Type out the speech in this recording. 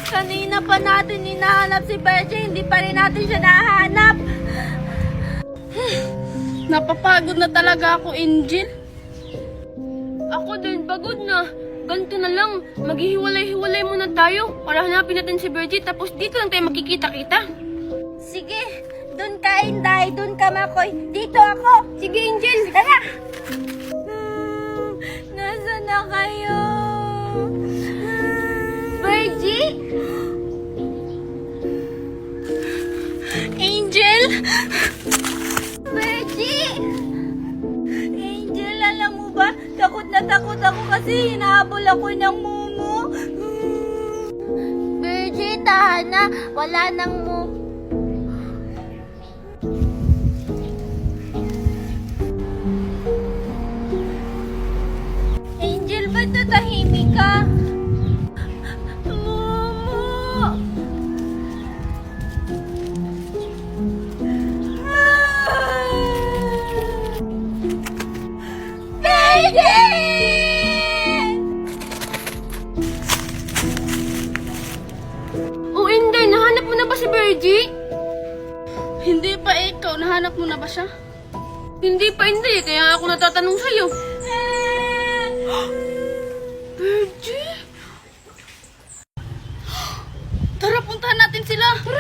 Kanina pa natin hinahanap si Bertie, hindi pa rin natin siya nahanap. Napapagod na talaga ako, Angel. Ako din, pagod na. Ganito na lang, maghihiwalay-hiwalay muna tayo para hanapin natin si Bertie tapos dito lang tayo makikita-kita. Sige, doon ka Inday, doon ka Makoy. Dito ako. Sige Angel, tara. Nasaan na kayo? Bertie? Angel? Bertie? Angel, alam mo ba, takot na takot ako kasi hinahabol ako ng mumu. Bertie, tahan na. Wala nang mumu. Angel, ba't natahimik ka? Mumu! Oh, Inday, nahanap mo na ba si Bergie? Hindi pa ikaw, nahanap mo na ba siya? Hindi pa, Inday, kaya ako natatanong sa'yo. Bergie? Tara, puntahan natin sila. Tara!